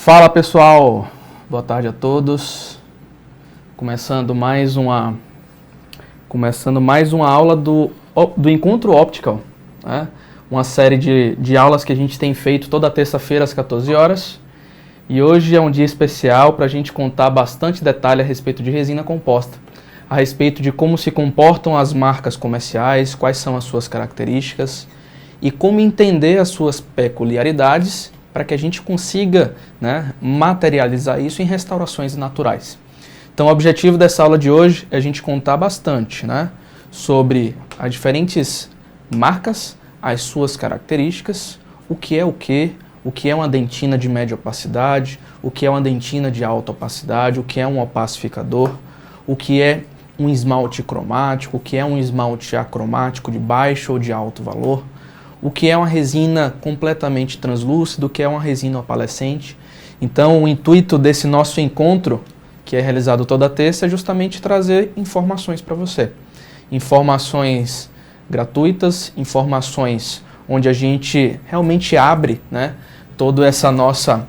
Fala pessoal, boa tarde a todos. Começando mais uma aula do Encontro Optical, né? Uma série de aulas que a gente tem feito toda terça-feira às 14 horas. E hoje é um dia especial para a gente contar bastante detalhe a respeito de resina composta, a respeito de como se comportam as marcas comerciais, quais são as suas características e como entender as suas peculiaridades para que a gente consiga, né, materializar isso em restaurações naturais. Então o objetivo dessa aula de hoje é a gente contar bastante, né, sobre as diferentes marcas, as suas características, o que é uma dentina de média opacidade, o que é uma dentina de alta opacidade, o que é um opacificador, o que é um esmalte cromático, o que é um esmalte acromático de baixo ou de alto valor, o que é uma resina completamente translúcida, o que é uma resina opalescente. Então o intuito desse nosso encontro, que é realizado toda terça, é justamente trazer informações para você. Informações gratuitas, informações onde a gente realmente abre, né, toda essa nossa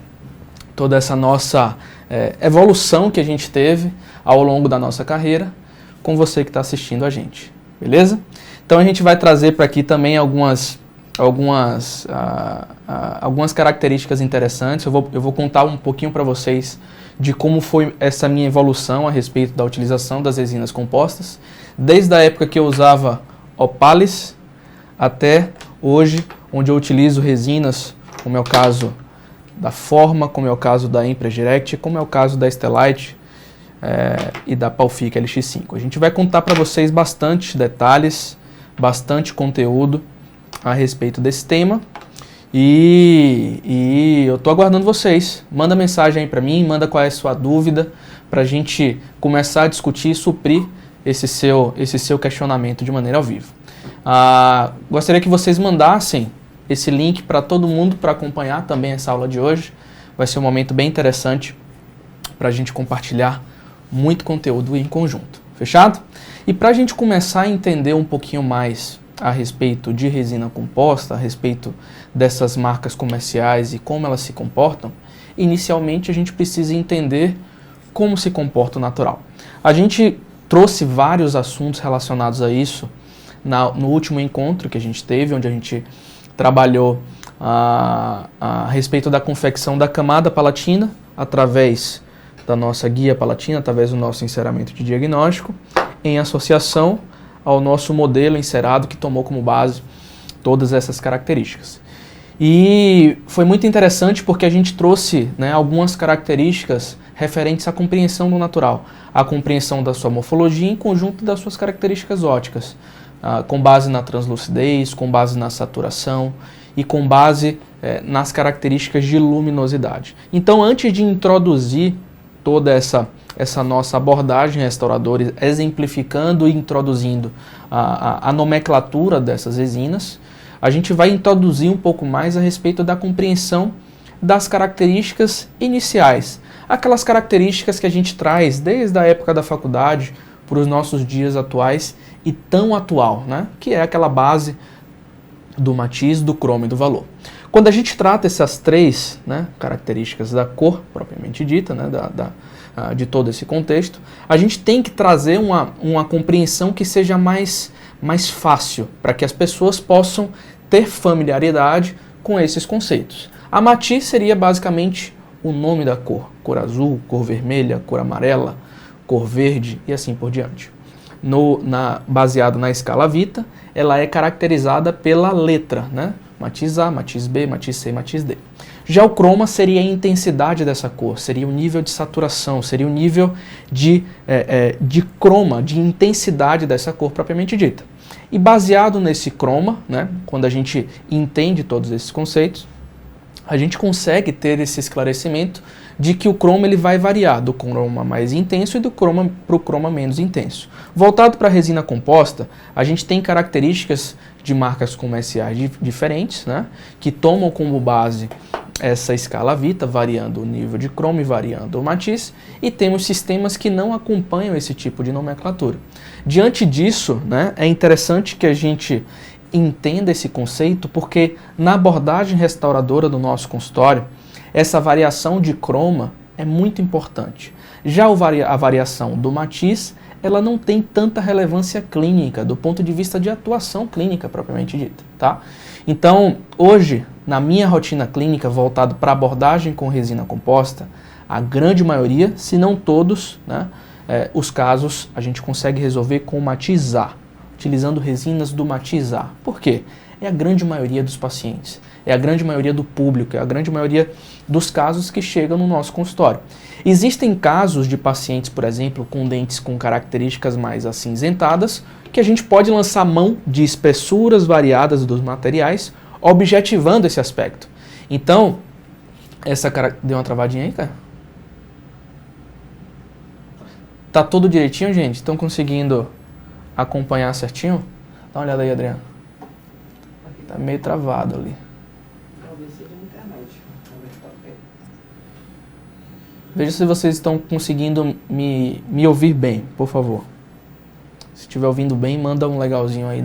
evolução que a gente teve ao longo da nossa carreira com você que está assistindo a gente, beleza? Então a gente vai trazer para aqui também algumas características interessantes. Eu vou contar um pouquinho para vocês de como foi essa minha evolução a respeito da utilização das resinas compostas, desde a época que eu usava Opalis até hoje, onde eu utilizo resinas, como é o caso da Forma, como é o caso da Empress Direct, como é o caso da Stellite e da Palfic LX5. A gente vai contar para vocês bastante detalhes, bastante conteúdo a respeito desse tema e eu estou aguardando vocês. Manda mensagem aí para mim, manda qual é a sua dúvida para a gente começar a discutir e suprir esse seu questionamento de maneira ao vivo. Gostaria que vocês mandassem esse link para todo mundo para acompanhar também essa aula de hoje. Vai ser um momento bem interessante para a gente compartilhar muito conteúdo em conjunto. Fechado? E para a gente começar a entender um pouquinho mais a respeito de resina composta, a respeito dessas marcas comerciais e como elas se comportam, inicialmente a gente precisa entender como se comporta o natural. A gente trouxe vários assuntos relacionados a isso no último encontro que a gente teve, onde a gente trabalhou a respeito da confecção da camada palatina através da nossa guia palatina, através do nosso enceramento de diagnóstico, em associação ao nosso modelo encerado que tomou como base todas essas características. E foi muito interessante porque a gente trouxe, né, algumas características referentes à compreensão do natural, a compreensão da sua morfologia em conjunto das suas características ópticas, com base na translucidez, com base na saturação e com base nas características de luminosidade. Então, antes de introduzir toda essa nossa abordagem restauradora, exemplificando e introduzindo a nomenclatura dessas resinas, a gente vai introduzir um pouco mais a respeito da compreensão das características iniciais, aquelas características que a gente traz desde a época da faculdade para os nossos dias atuais e tão atual, né? Que é aquela base do matiz, do cromo e do valor. Quando a gente trata essas três, né, características da cor, propriamente dita, né, de todo esse contexto, a gente tem que trazer uma compreensão que seja mais fácil, para que as pessoas possam ter familiaridade com esses conceitos. A matiz seria basicamente o nome da cor, cor azul, cor vermelha, cor amarela, cor verde e assim por diante. Baseado na escala Vita, ela é caracterizada pela letra, né? Matiz A, matiz B, matiz C, matiz D. Já o croma seria a intensidade dessa cor, seria o nível de saturação, seria o nível de croma, de intensidade dessa cor propriamente dita. E baseado nesse croma, né, quando a gente entende todos esses conceitos, a gente consegue ter esse esclarecimento de que o croma ele vai variar do croma mais intenso e do croma para o croma menos intenso. Voltado para a resina composta, a gente tem características de marcas comerciais diferentes, né, que tomam como base essa escala Vita, variando o nível de cromo e variando o matiz, e temos sistemas que não acompanham esse tipo de nomenclatura. Diante disso, né, é interessante que a gente entenda esse conceito, porque na abordagem restauradora do nosso consultório, essa variação de croma é muito importante. Já a variação do matiz, ela não tem tanta relevância clínica, do ponto de vista de atuação clínica propriamente dita, tá? Então, hoje, na minha rotina clínica voltada para abordagem com resina composta, a grande maioria, se não todos, né, os casos a gente consegue resolver com matiz A, utilizando resinas do matiz A. Por quê? É a grande maioria dos pacientes, é a grande maioria do público, é a grande maioria dos casos que chegam no nosso consultório. Existem casos de pacientes, por exemplo, com dentes com características mais acinzentadas, que a gente pode lançar mão de espessuras variadas dos materiais, objetivando esse aspecto. Então, deu uma travadinha aí, cara? Tá tudo direitinho, gente? Estão conseguindo acompanhar certinho? Dá uma olhada aí, Adriano. Tá meio travado ali. Veja se vocês estão conseguindo me ouvir bem, por favor. Se estiver ouvindo bem, manda um legalzinho aí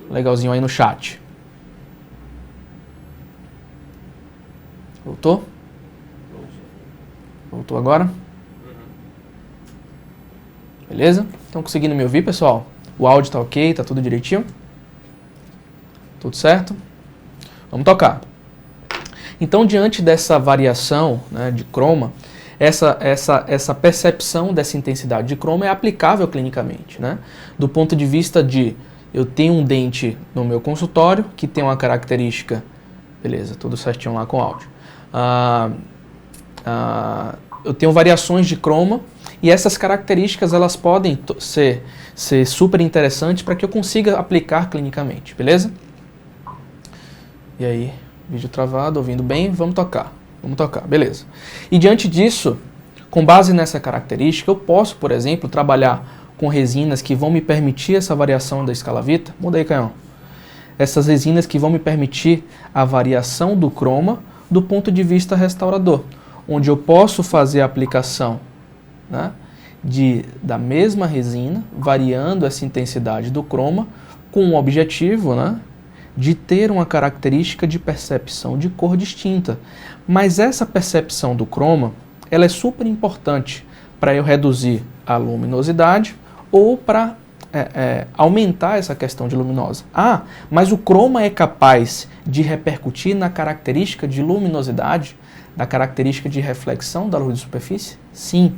legalzinho aí no chat. Voltou? Voltou agora? Beleza? Estão conseguindo me ouvir, pessoal? O áudio tá ok, tá tudo direitinho? Tudo certo? Vamos tocar. Então, diante dessa variação, né, de croma, essa percepção dessa intensidade de croma é aplicável clinicamente, né? Do ponto de vista de, eu tenho um dente no meu consultório que tem uma característica, beleza, tudo certinho lá com o áudio. Eu tenho variações de croma e essas características elas podem ser super interessantes para que eu consiga aplicar clinicamente, beleza? E aí, vídeo travado, ouvindo bem, vamos tocar, beleza. E diante disso, com base nessa característica, eu posso, por exemplo, trabalhar com resinas que vão me permitir essa variação da escala Vita. Muda aí, Canhão. Essas resinas que vão me permitir a variação do croma do ponto de vista restaurador, onde eu posso fazer a aplicação, né, da mesma resina, variando essa intensidade do croma, com o objetivo, né, de ter uma característica de percepção de cor distinta. Mas essa percepção do croma, ela é super importante para eu reduzir a luminosidade ou para aumentar essa questão de luminosa. Mas o croma é capaz de repercutir na característica de luminosidade, na característica de reflexão da luz de superfície? Sim.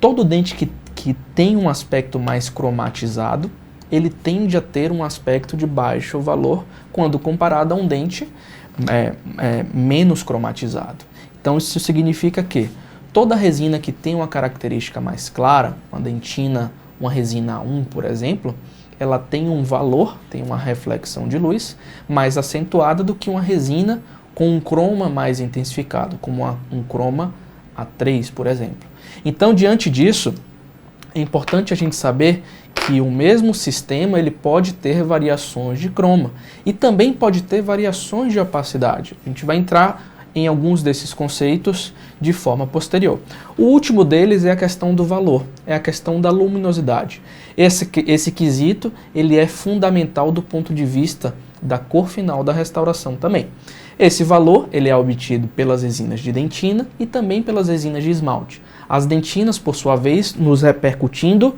Todo dente que tem um aspecto mais cromatizado, ele tende a ter um aspecto de baixo valor quando comparado a um dente menos cromatizado. Então isso significa que toda resina que tem uma característica mais clara, uma resina 1, por exemplo, ela tem um valor, tem uma reflexão de luz mais acentuada do que uma resina com um croma mais intensificado, como um croma A3, por exemplo. Então, diante disso, é importante a gente saber que o mesmo sistema ele pode ter variações de croma e também pode ter variações de opacidade. A gente vai entrar em alguns desses conceitos de forma posterior. O último deles é a questão do valor, é a questão da luminosidade. Esse quesito ele é fundamental do ponto de vista da cor final da restauração também. Esse valor ele é obtido pelas resinas de dentina e também pelas resinas de esmalte. As dentinas, por sua vez, nos repercutindo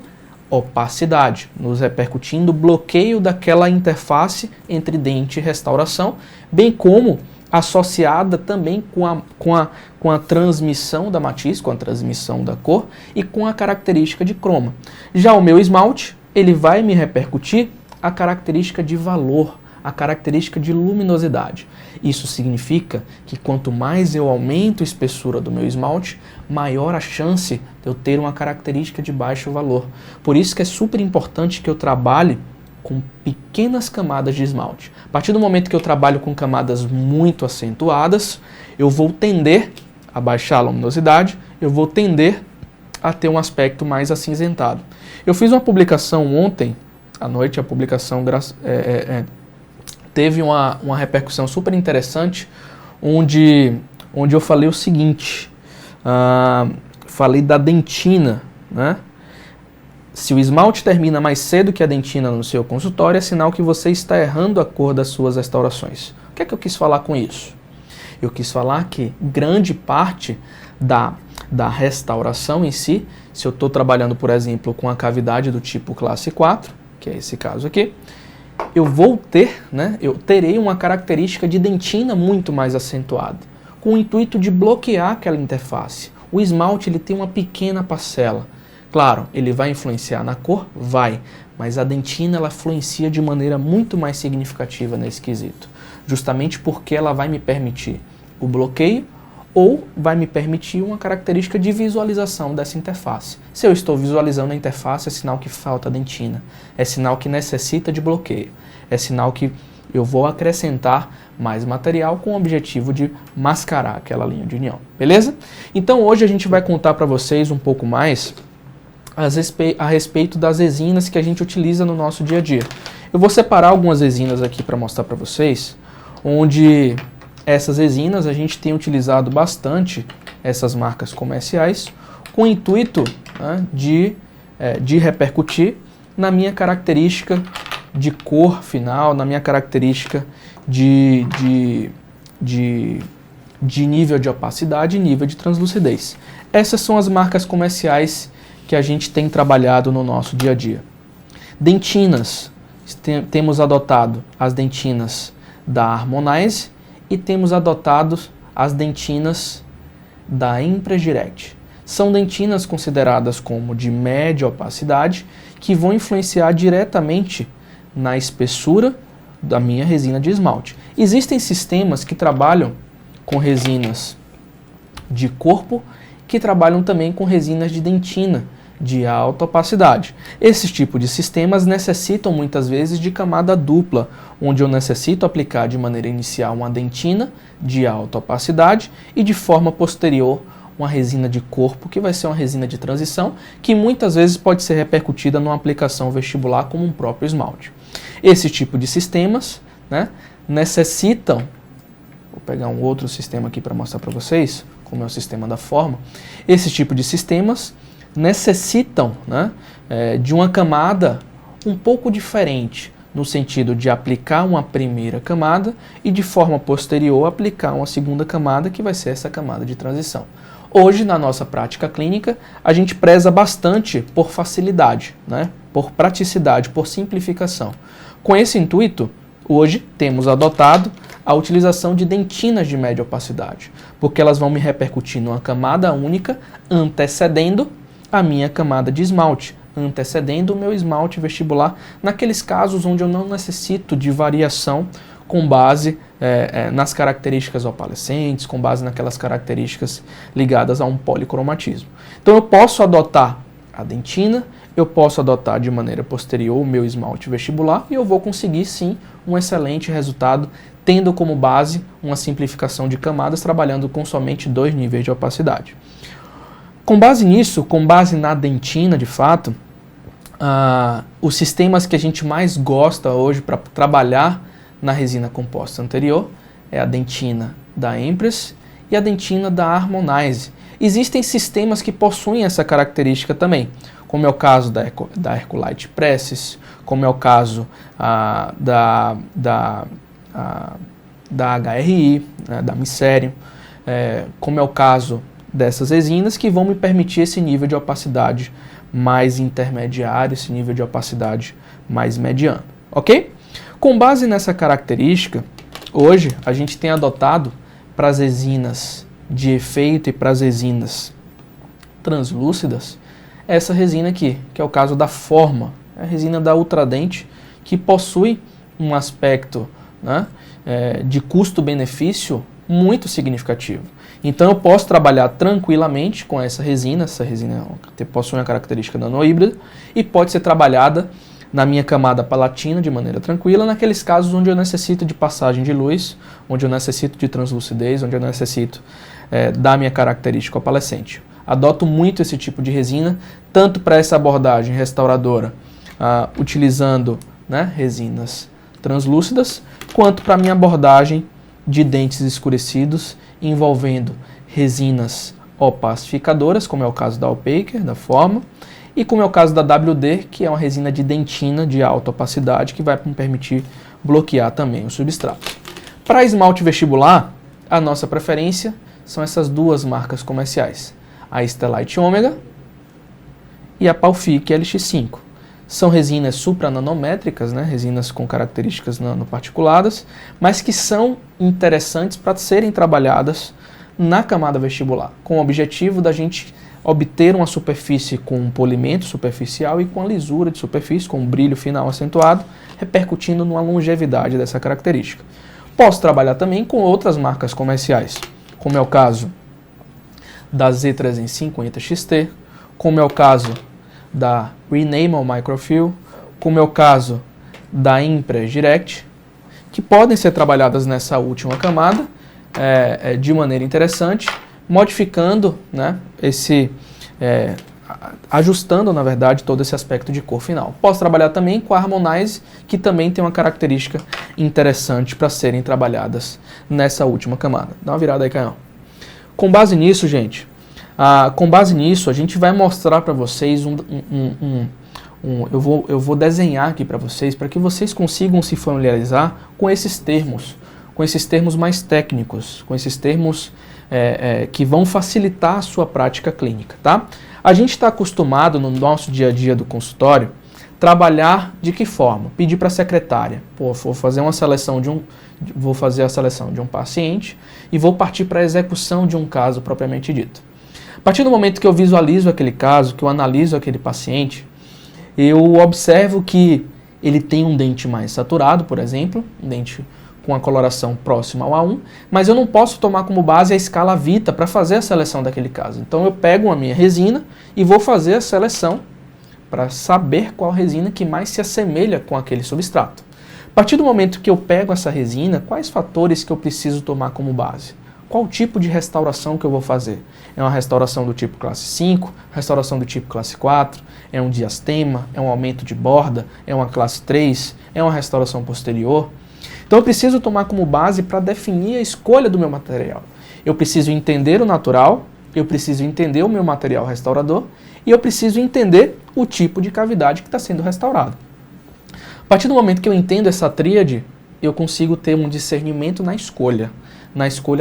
opacidade, nos repercutindo bloqueio daquela interface entre dente e restauração, bem como associada também com a transmissão da matiz, com a transmissão da cor e com a característica de croma. Já o meu esmalte, ele vai me repercutir a característica de valor, a característica de luminosidade. Isso significa que quanto mais eu aumento a espessura do meu esmalte, maior a chance de eu ter uma característica de baixo valor. Por isso que é super importante que eu trabalhe com pequenas camadas de esmalte. A partir do momento que eu trabalho com camadas muito acentuadas, eu vou tender a baixar a luminosidade, eu vou tender a ter um aspecto mais acinzentado. Eu fiz uma publicação ontem à noite, a publicação teve uma repercussão super interessante, onde eu falei o seguinte, falei da dentina, né? Se o esmalte termina mais cedo que a dentina no seu consultório, é sinal que você está errando a cor das suas restaurações. O que é que eu quis falar com isso? Eu quis falar que grande parte da restauração em si, se eu estou trabalhando, por exemplo, com a cavidade do tipo classe 4, que é esse caso aqui, eu vou ter, né, eu terei uma característica de dentina muito mais acentuada, com o intuito de bloquear aquela interface. O esmalte ele tem uma pequena parcela. Claro, ele vai influenciar na cor? Vai, mas a dentina ela influencia de maneira muito mais significativa nesse quesito, justamente porque ela vai me permitir o bloqueio ou vai me permitir uma característica de visualização dessa interface. Se eu estou visualizando a interface, é sinal que falta dentina, é sinal que necessita de bloqueio, é sinal que eu vou acrescentar mais material com o objetivo de mascarar aquela linha de união, beleza? Então hoje a gente vai contar para vocês um pouco mais a respeito das resinas que a gente utiliza no nosso dia a dia. Eu vou separar algumas resinas aqui para mostrar para vocês, onde essas resinas a gente tem utilizado bastante essas marcas comerciais com o intuito, né, de repercutir na minha característica de cor final, na minha característica de nível de opacidade e nível de translucidez. Essas são as marcas comerciais que a gente tem trabalhado no nosso dia a dia. Dentinas, temos adotado as dentinas da Harmonize e temos adotado as dentinas da Impress Direct. São dentinas consideradas como de média opacidade que vão influenciar diretamente na espessura da minha resina de esmalte. Existem sistemas que trabalham com resinas de corpo que trabalham também com resinas de dentina de alta opacidade. Esses tipos de sistemas necessitam muitas vezes de camada dupla, onde eu necessito aplicar de maneira inicial uma dentina de alta opacidade e de forma posterior uma resina de corpo, que vai ser uma resina de transição, que muitas vezes pode ser repercutida numa aplicação vestibular como um próprio esmalte. Esse tipo de sistemas, né, necessitam, vou pegar um outro sistema aqui para mostrar para vocês, como é o sistema da forma, esse tipo de sistemas necessitam, né, de uma camada um pouco diferente, no sentido de aplicar uma primeira camada e de forma posterior aplicar uma segunda camada, que vai ser essa camada de transição. Hoje, na nossa prática clínica, a gente preza bastante por facilidade, né, por praticidade, por simplificação. Com esse intuito, hoje temos adotado a utilização de dentinas de média opacidade, porque elas vão me repercutir numa camada única, antecedendo a minha camada de esmalte, antecedendo o meu esmalte vestibular, naqueles casos onde eu não necessito de variação com base nas características opalescentes, com base naquelas características ligadas a um policromatismo. Então eu posso adotar a dentina, eu posso adotar de maneira posterior o meu esmalte vestibular e eu vou conseguir sim um excelente resultado, tendo como base uma simplificação de camadas, trabalhando com somente 2 níveis de opacidade. Com base nisso, com base na dentina de fato, os sistemas que a gente mais gosta hoje para trabalhar na resina composta anterior é a dentina da Impress e a dentina da Harmonize. Existem sistemas que possuem essa característica também, como é o caso da Herculite Presses, como é o caso da HRI, né, da Micerium, como é o caso dessas resinas que vão me permitir esse nível de opacidade mais intermediário, esse nível de opacidade mais mediano, ok? Com base nessa característica, hoje a gente tem adotado para as resinas de efeito e para as resinas translúcidas, essa resina aqui, que é o caso da Forma, a resina da Ultradent, que possui um aspecto, né, de custo-benefício muito significativo. Então eu posso trabalhar tranquilamente com essa resina possui uma característica nanohíbrida e pode ser trabalhada na minha camada palatina de maneira tranquila, naqueles casos onde eu necessito de passagem de luz, onde eu necessito de translucidez, onde eu necessito da minha característica opalescente. Adoto muito esse tipo de resina, tanto para essa abordagem restauradora, utilizando, né, resinas translúcidas, quanto para a minha abordagem de dentes escurecidos, envolvendo resinas opacificadoras, como é o caso da Opaker, da Forma, e como é o caso da WD, que é uma resina de dentina de alta opacidade, que vai me permitir bloquear também o substrato. Para esmalte vestibular, a nossa preferência são essas duas marcas comerciais, a Stellite Ômega e a Palfic LX5. São resinas suprananométricas, né, resinas com características nanoparticuladas, mas que são interessantes para serem trabalhadas na camada vestibular, com o objetivo da gente obter uma superfície com um polimento superficial e com a lisura de superfície, com um brilho final acentuado, repercutindo numa longevidade dessa característica. Posso trabalhar também com outras marcas comerciais, como é o caso da Z350 XT, como é o caso da Renamel Microfill, como é o caso da Impress Direct, que podem ser trabalhadas nessa última camada de maneira interessante, modificando, né, ajustando, na verdade, todo esse aspecto de cor final. Posso trabalhar também com a Harmonize, que também tem uma característica interessante para serem trabalhadas nessa última camada. Dá uma virada aí, Canhão. Com base nisso, gente, a gente vai mostrar para vocês eu vou desenhar aqui para vocês, para que vocês consigam se familiarizar com esses termos mais técnicos, com esses termos que vão facilitar a sua prática clínica, tá? A gente está acostumado no nosso dia a dia do consultório trabalhar de que forma? Pedir para a secretária, vou fazer a seleção de um paciente e vou partir para a execução de um caso propriamente dito. A partir do momento que eu visualizo aquele caso, que eu analiso aquele paciente, eu observo que ele tem um dente mais saturado, por exemplo, um dente com a coloração próxima ao A1, mas eu não posso tomar como base a escala Vita para fazer a seleção daquele caso. Então eu pego a minha resina e vou fazer a seleção para saber qual resina que mais se assemelha com aquele substrato. A partir do momento que eu pego essa resina, quais fatores que eu preciso tomar como base? Qual tipo de restauração que eu vou fazer? É uma restauração do tipo classe 5, restauração do tipo classe 4, é um diastema, é um aumento de borda, é uma classe 3, é uma restauração posterior? Então eu preciso tomar como base para definir a escolha do meu material. Eu preciso entender o natural, eu preciso entender o meu material restaurador e eu preciso entender o tipo de cavidade que está sendo restaurado. A partir do momento que eu entendo essa tríade, eu consigo ter um discernimento na escolha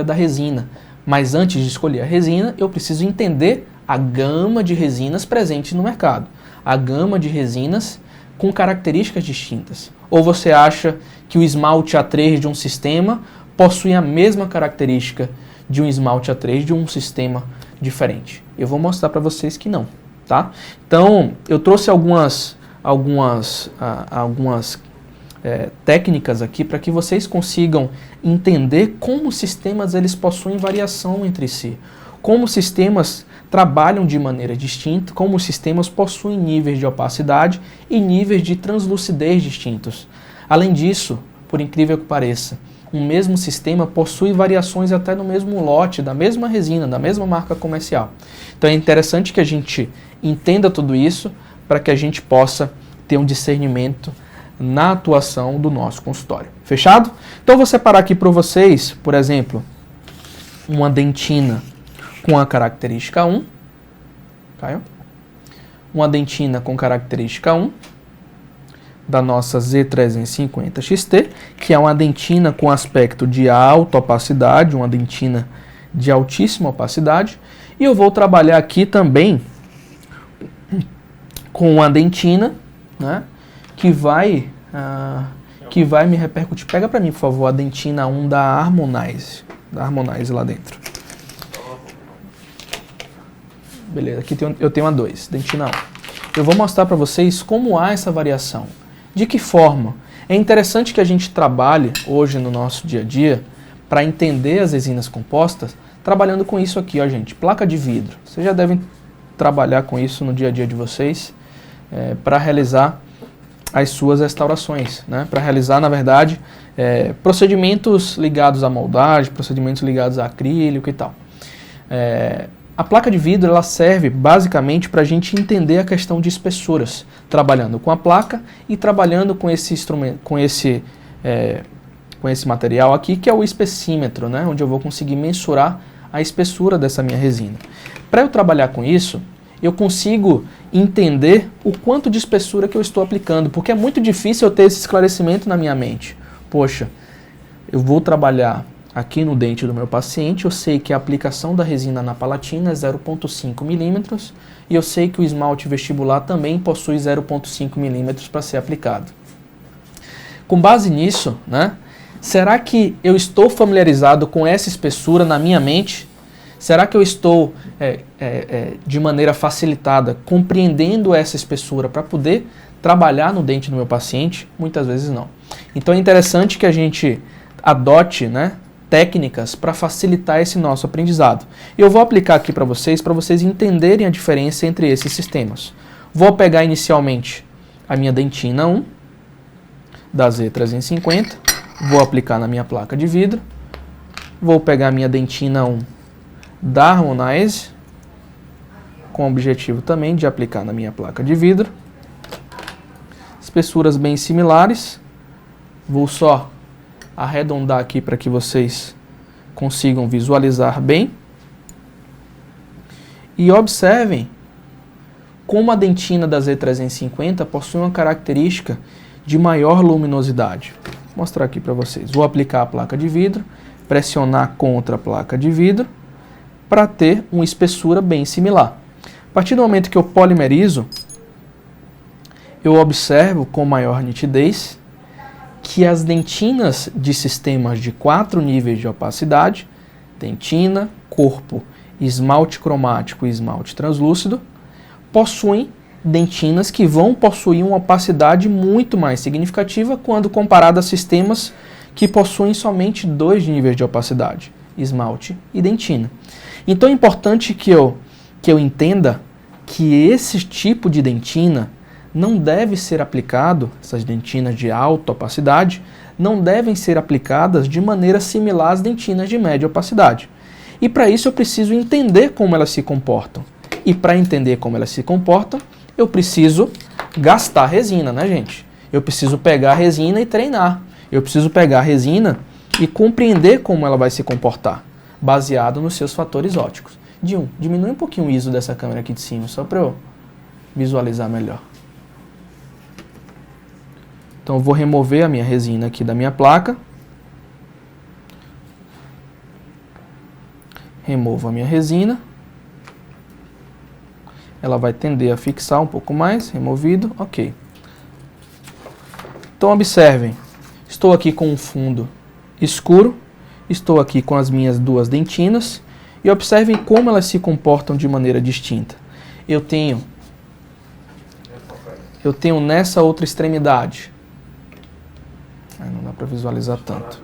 da resina. Mas antes de escolher a resina, eu preciso entender a gama de resinas presentes no mercado. A gama de resinas com características distintas. Ou você acha que o esmalte A3 de um sistema possui a mesma característica de um esmalte A3 de um sistema diferente? Eu vou mostrar para vocês que não, tá? Então, eu trouxe algumas técnicas aqui para que vocês consigam entender como os sistemas eles possuem variação entre si, como os sistemas trabalham de maneira distinta, como os sistemas possuem níveis de opacidade e níveis de translucidez distintos. Além disso, por incrível que pareça, um mesmo sistema possui variações até no mesmo lote, da mesma resina, da mesma marca comercial. Então é interessante que a gente entenda tudo isso para que a gente possa ter um discernimento na atuação do nosso consultório. Fechado? Então eu vou separar aqui para vocês, por exemplo, uma dentina com a característica 1, caiu? Uma dentina com característica 1 da nossa Z350 XT, que é uma dentina com aspecto de alta opacidade, uma dentina de altíssima opacidade, e eu vou trabalhar aqui também com uma dentina, né, que vai me repercutir. Pega para mim, por favor, a dentina 1 da Harmonize lá dentro. Beleza, aqui eu tenho a 2, dentina 1. Eu vou mostrar para vocês como há essa variação. De que forma? É interessante que a gente trabalhe hoje no nosso dia a dia para entender as resinas compostas, trabalhando com isso aqui, ó, gente, placa de vidro. Vocês já devem trabalhar com isso no dia a dia de vocês para realizar as suas restaurações, né? Para realizar, na verdade, procedimentos ligados à moldagem, procedimentos ligados a acrílico e tal. A placa de vidro ela serve basicamente para a gente entender a questão de espessuras, trabalhando com a placa e trabalhando com esse instrumento, com esse material aqui, que é o espessímetro, né? Onde eu vou conseguir mensurar a espessura dessa minha resina. Para eu trabalhar com isso, eu consigo entender o quanto de espessura que eu estou aplicando, porque é muito difícil eu ter esse esclarecimento na minha mente. Poxa, eu vou trabalhar aqui no dente do meu paciente, eu sei que a aplicação da resina na palatina é 0,5 milímetros e eu sei que o esmalte vestibular também possui 0,5 milímetros para ser aplicado. Com base nisso, né, será que eu estou familiarizado com essa espessura na minha mente? Será que eu estou, de maneira facilitada, compreendendo essa espessura para poder trabalhar no dente do meu paciente? Muitas vezes não. Então é interessante que a gente adote, né, técnicas para facilitar esse nosso aprendizado. Eu vou aplicar aqui para vocês entenderem a diferença entre esses sistemas. Vou pegar inicialmente a minha dentina 1, da Z350, vou aplicar na minha placa de vidro. Vou pegar a minha dentina 1 da Harmonize, com o objetivo também de aplicar na minha placa de vidro. Espessuras bem similares. Vou só arredondar aqui para que vocês consigam visualizar bem. E observem como a dentina da Z350 possui uma característica de maior luminosidade. Vou mostrar aqui para vocês. Vou aplicar a placa de vidro, pressionar contra a placa de vidro, para ter uma espessura bem similar. A partir do momento que eu polimerizo, eu observo com maior nitidez que as dentinas de sistemas de 4 níveis de opacidade, dentina, corpo, esmalte cromático e esmalte translúcido, possuem dentinas que vão possuir uma opacidade muito mais significativa quando comparado a sistemas que possuem somente 2 níveis de opacidade, esmalte e dentina. Então é importante que eu entenda que esse tipo de dentina não deve ser aplicado, essas dentinas de alta opacidade, não devem ser aplicadas de maneira similar às dentinas de média opacidade. E para isso eu preciso entender como elas se comportam. E para entender como elas se comportam, eu preciso gastar resina, né, gente? Eu preciso pegar a resina e treinar. Eu preciso pegar a resina e compreender como ela vai se comportar, baseado nos seus fatores ópticos. Diminui um pouquinho o ISO dessa câmera aqui de cima, só para eu visualizar melhor. Então eu vou remover a minha resina aqui da minha placa. Removo a minha resina. Ela vai tender a fixar um pouco mais, removido, ok. Então observem, estou aqui com um fundo escuro, estou aqui com as minhas 2 dentinas e observem como elas se comportam de maneira distinta. Eu tenho nessa outra extremidade, não dá para visualizar tanto.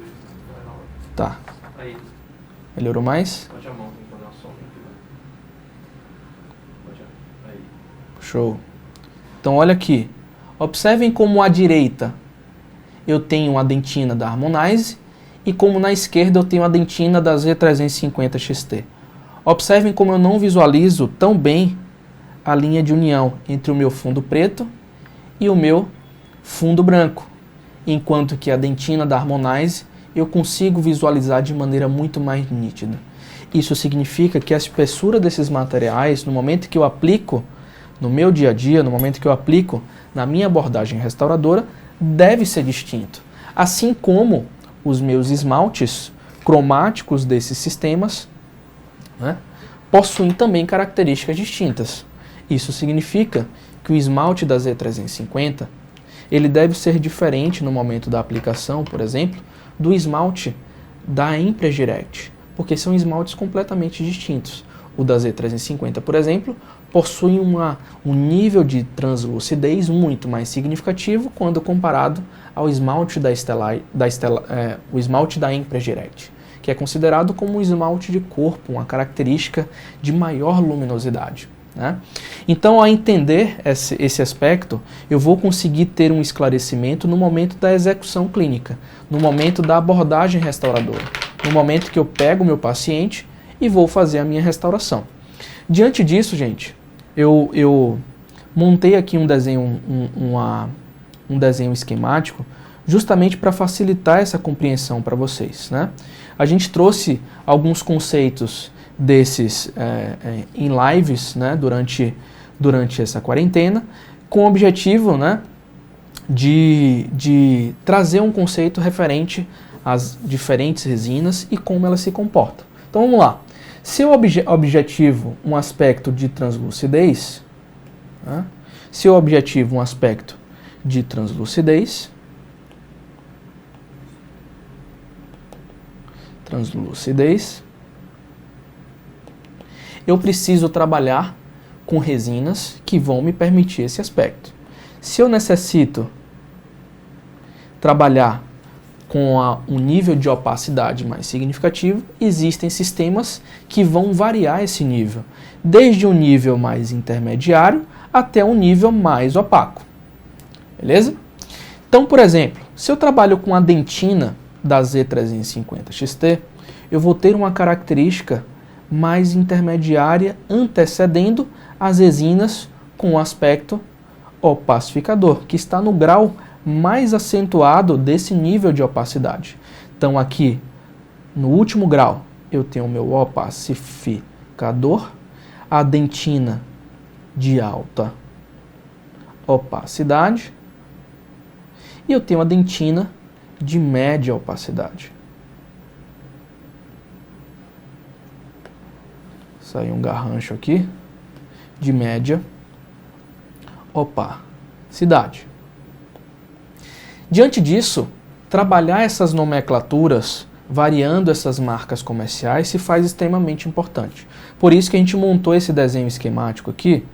Tá. Melhorou mais? Show. Então olha aqui, observem como à direita eu tenho a dentina da Harmonize e como na esquerda eu tenho a dentina da Z350 XT. Observem como eu não visualizo tão bem a linha de união entre o meu fundo preto e o meu fundo branco, enquanto que a dentina da Harmonize eu consigo visualizar de maneira muito mais nítida. Isso significa que a espessura desses materiais, no momento que eu aplico no meu dia a dia, no momento que eu aplico na minha abordagem restauradora, deve ser distinto. Assim como os meus esmaltes cromáticos desses sistemas, né, possuem também características distintas. Isso significa que o esmalte da Z350 ele deve ser diferente no momento da aplicação, por exemplo, do esmalte da Empress Direct, porque são esmaltes completamente distintos. O da Z350, por exemplo, possui um nível de translucidez muito mais significativo quando comparado ao esmalte o esmalte da Empress Direct, que é considerado como um esmalte de corpo, uma característica de maior luminosidade, né? Então, ao entender esse aspecto, eu vou conseguir ter um esclarecimento no momento da execução clínica, no momento da abordagem restauradora, no momento que eu pego o meu paciente e vou fazer a minha restauração. Diante disso, gente, eu montei aqui um desenho, um desenho esquemático justamente para facilitar essa compreensão para vocês, né? A gente trouxe alguns conceitos desses em lives, né, durante essa quarentena, com o objetivo, né, de trazer um conceito referente as diferentes resinas e como elas se comportam. Então vamos lá. Se eu objetivo um aspecto de translucidez, né? Se eu objetivo um aspecto de translucidez, eu preciso trabalhar com resinas que vão me permitir esse aspecto. Se eu necessito trabalhar com um nível de opacidade mais significativo, existem sistemas que vão variar esse nível, desde um nível mais intermediário até um nível mais opaco. Beleza? Então, por exemplo, se eu trabalho com a dentina da Z350XT, eu vou ter uma característica mais intermediária antecedendo as resinas com aspecto opacificador, que está no grau mais acentuado desse nível de opacidade. Então aqui, no último grau, eu tenho o meu opacificador, a dentina de alta opacidade, e eu tenho a dentina de média opacidade. Saiu um garrancho aqui, de média opacidade. Diante disso, trabalhar essas nomenclaturas, variando essas marcas comerciais, se faz extremamente importante. Por isso que a gente montou esse desenho esquemático aqui,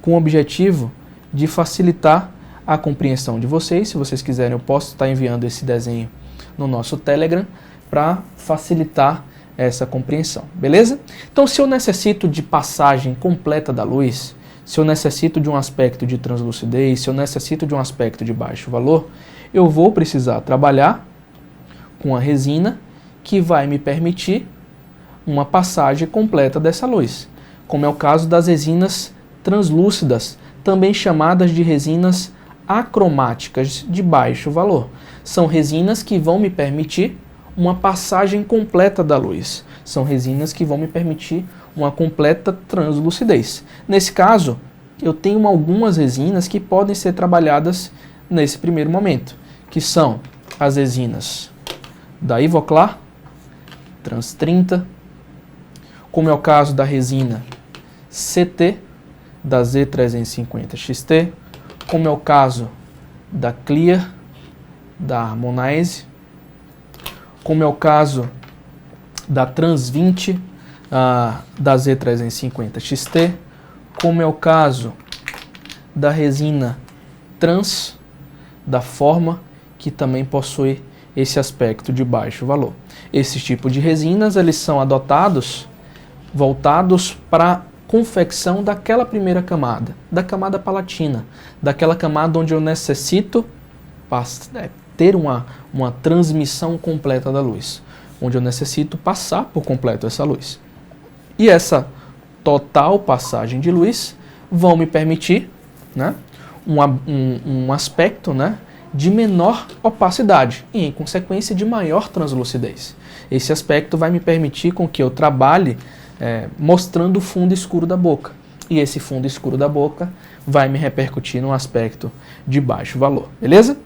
com o objetivo de facilitar a compreensão de vocês. Se vocês quiserem, eu posso estar enviando esse desenho no nosso Telegram para facilitar essa compreensão, beleza? Então, se eu necessito de passagem completa da luz, se eu necessito de um aspecto de translucidez, se eu necessito de um aspecto de baixo valor, eu vou precisar trabalhar com a resina que vai me permitir uma passagem completa dessa luz, como é o caso das resinas translúcidas, também chamadas de resinas acromáticas de baixo valor. São resinas que vão me permitir uma passagem completa da luz. São resinas que vão me permitir uma completa translucidez. Nesse caso, eu tenho algumas resinas que podem ser trabalhadas nesse primeiro momento, que são as resinas da Ivoclar, Trans 30, como é o caso da resina CT, da Z350XT, como é o caso da Clear, da Harmonize, como é o caso da Trans 20, da Z350XT, como é o caso da resina Trans, da Forma, que também possui esse aspecto de baixo valor. Esse tipo de resinas, eles são voltados para confecção daquela primeira camada, da camada palatina, daquela camada onde eu necessito ter uma transmissão completa da luz, onde eu necessito passar por completo essa luz. E essa total passagem de luz vão me permitir, né, um aspecto, né, de menor opacidade e, em consequência, de maior translucidez. Esse aspecto vai me permitir com que eu trabalhe mostrando o fundo escuro da boca. E esse fundo escuro da boca vai me repercutir num aspecto de baixo valor, beleza?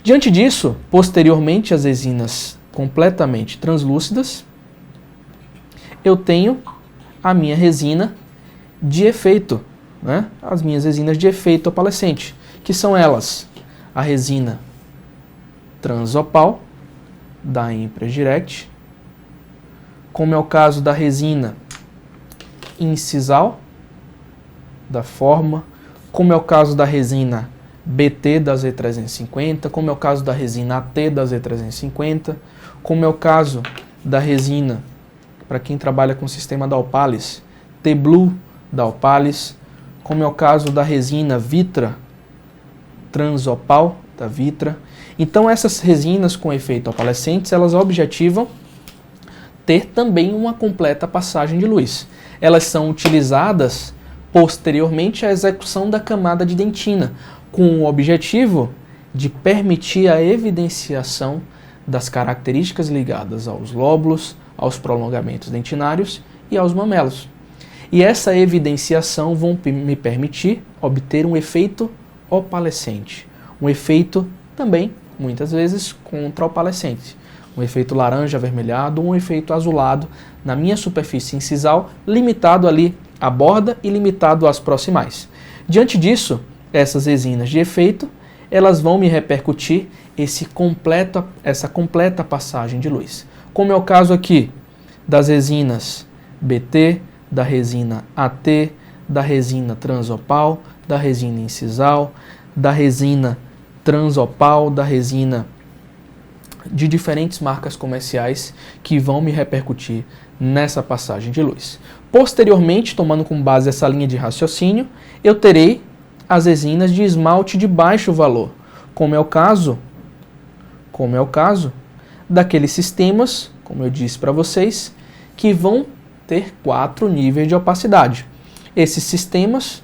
Diante disso, posteriormente às resinas completamente translúcidas, eu tenho a minha resina de efeito, né? As minhas resinas de efeito opalescente, que são elas: a resina Transopal, da Impres Direct, como é o caso da resina Incisal, da Forma, como é o caso da resina BT da Z350, como é o caso da resina AT da Z350, como é o caso da resina, para quem trabalha com o sistema da Opalis, T-Blue da Opalis, como é o caso da resina Vitra Transopal da Vitra. Então essas resinas com efeito opalescentes, elas objetivam ter também uma completa passagem de luz. Elas são utilizadas posteriormente à execução da camada de dentina, com o objetivo de permitir a evidenciação das características ligadas aos lóbulos, aos prolongamentos dentinários e aos mamelos. E essa evidenciação vão me permitir obter um efeito opalescente, um efeito também, muitas vezes, contra-opalescente, um efeito laranja avermelhado, um efeito azulado na minha superfície incisal, limitado ali à borda e limitado às proximais. Diante disso, essas resinas de efeito, elas vão me repercutir essa completa passagem de luz. Como é o caso aqui das resinas BT, da resina AT, da resina transopal, da resina incisal, da resina transopal, da resina de diferentes marcas comerciais que vão me repercutir nessa passagem de luz. Posteriormente, tomando como base essa linha de raciocínio, eu terei as resinas de esmalte de baixo valor, como é o caso daqueles sistemas, como eu disse para vocês, que vão ter 4 níveis de opacidade. Esses sistemas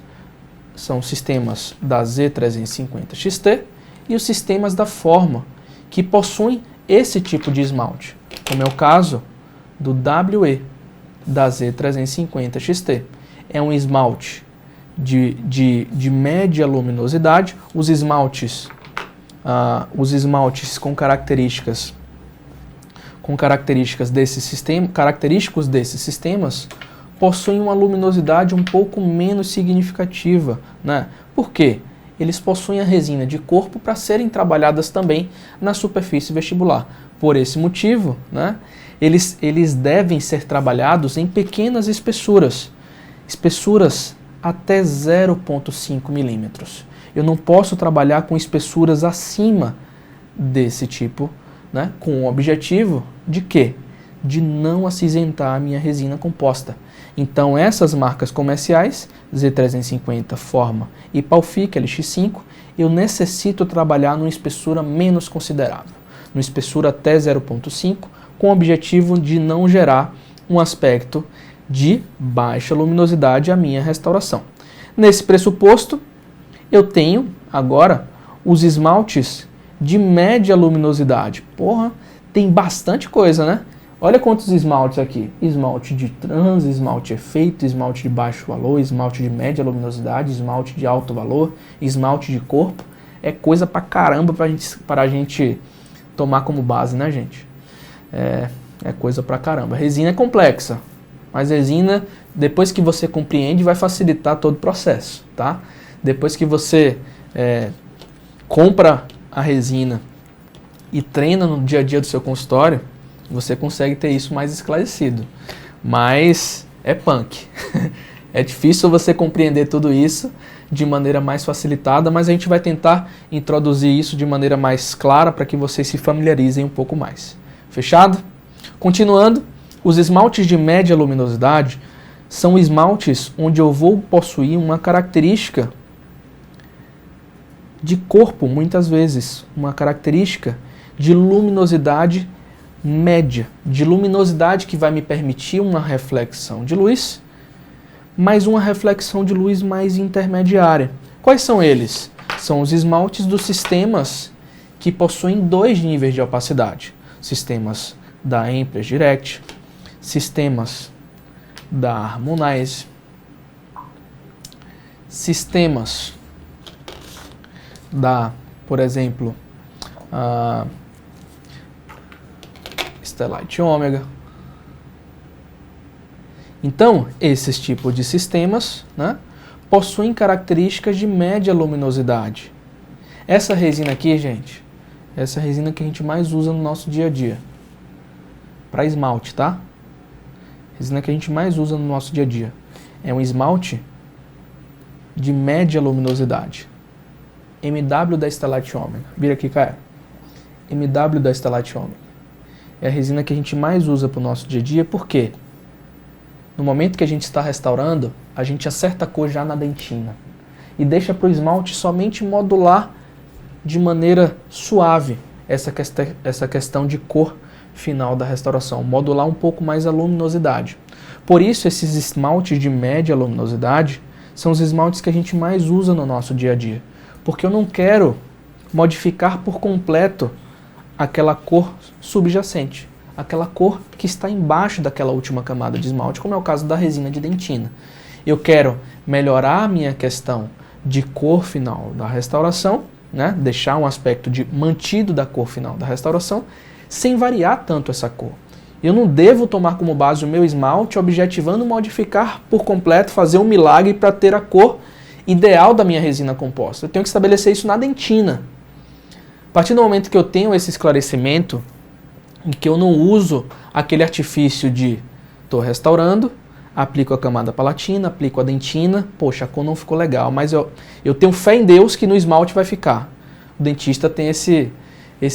são os sistemas da Z350XT e os sistemas da Forma, que possuem esse tipo de esmalte, como é o caso do WE da Z350XT. É um esmalte de média luminosidade. Os esmaltes com característicos desses sistemas possuem uma luminosidade um pouco menos significativa, né? Por quê? Eles possuem a resina de corpo para serem trabalhadas também na superfície vestibular. Por esse motivo, né, eles devem ser trabalhados em pequenas espessuras até 0,5 milímetros. Eu não posso trabalhar com espessuras acima desse tipo, né, com o objetivo de quê? De não acinzentar a minha resina composta. Então essas marcas comerciais, Z350, Forma e Palfic LX5, eu necessito trabalhar numa espessura menos considerável, numa espessura até 0,5, com o objetivo de não gerar um aspecto de baixa luminosidade à minha restauração. Nesse pressuposto, eu tenho agora os esmaltes de média luminosidade. Porra, tem bastante coisa, né? Olha quantos esmaltes aqui. Esmalte de trans, esmalte efeito, esmalte de baixo valor, esmalte de média luminosidade, esmalte de alto valor, esmalte de corpo. É coisa pra caramba pra gente tomar como base, né, gente? É coisa pra caramba. Resina é complexa, mas resina, depois que você compreende, vai facilitar todo o processo, tá? Depois que você compra a resina e treina no dia a dia do seu consultório, você consegue ter isso mais esclarecido. Mas é punk. É difícil você compreender tudo isso de maneira mais facilitada, mas a gente vai tentar introduzir isso de maneira mais clara para que vocês se familiarizem um pouco mais. Fechado? Continuando, os esmaltes de média luminosidade são esmaltes onde eu vou possuir uma característica de corpo, muitas vezes, uma característica de luminosidade média, de luminosidade que vai me permitir uma reflexão de luz, mas uma reflexão de luz mais intermediária. Quais são eles? São os esmaltes dos sistemas que possuem 2 níveis de opacidade. Sistemas da Empress Direct, sistemas da Harmonize, sistemas da, por exemplo, Stellite Omega. Então, esses tipos de sistemas, né, possuem características de média luminosidade. Essa resina aqui, gente, essa é a resina que a gente mais usa no nosso dia a dia. Para esmalte, tá? Resina que a gente mais usa no nosso dia a dia. É um esmalte de média luminosidade. MW da Stellite Omega. Vira aqui, cara. MW da Stellite Omega. É a resina que a gente mais usa para o nosso dia a dia, por quê? No momento que a gente está restaurando, a gente acerta a cor já na dentina e deixa para o esmalte somente modular de maneira suave essa questão de cor final da restauração, modular um pouco mais a luminosidade. Por isso, esses esmaltes de média luminosidade são os esmaltes que a gente mais usa no nosso dia a dia, porque eu não quero modificar por completo aquela cor subjacente, aquela cor que está embaixo daquela última camada de esmalte, como é o caso da resina de dentina. Eu quero melhorar a minha questão de cor final da restauração, né? Deixar um aspecto de mantido da cor final da restauração, sem variar tanto essa cor. Eu não devo tomar como base o meu esmalte objetivando modificar por completo, fazer um milagre para ter a cor ideal da minha resina composta. Eu tenho que estabelecer isso na dentina. A partir do momento que eu tenho esse esclarecimento, em que eu não uso aquele artifício de estou restaurando, aplico a camada palatina, aplico a dentina, poxa, a cor não ficou legal, mas eu tenho fé em Deus que no esmalte vai ficar. O dentista tem esse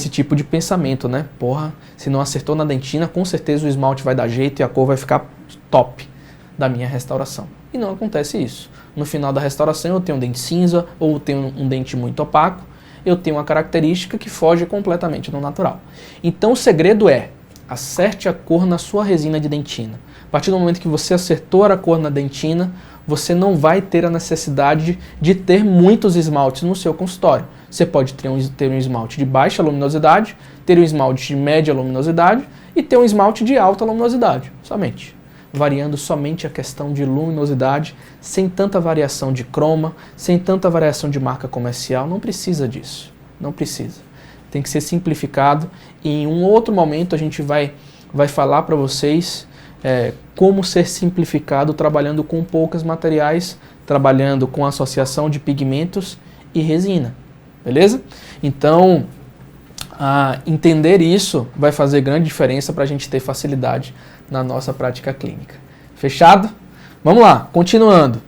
tipo de pensamento, né? Porra, se não acertou na dentina, com certeza o esmalte vai dar jeito e a cor vai ficar top da minha restauração. E não acontece isso. No final da restauração eu tenho um dente cinza ou tenho um dente muito opaco, eu tenho uma característica que foge completamente do natural. Então o segredo é, acerte a cor na sua resina de dentina. A partir do momento que você acertou a cor na dentina, você não vai ter a necessidade de ter muitos esmaltes no seu consultório. Você pode ter um esmalte de baixa luminosidade, ter um esmalte de média luminosidade e ter um esmalte de alta luminosidade, somente. Variando somente a questão de luminosidade, sem tanta variação de croma, sem tanta variação de marca comercial. Não precisa disso, não precisa. Tem que ser simplificado e em um outro momento a gente vai falar para vocês como ser simplificado trabalhando com poucos materiais, trabalhando com associação de pigmentos e resina, beleza? Então, entender isso vai fazer grande diferença para a gente ter facilidade na nossa prática clínica. Fechado? Vamos lá, continuando.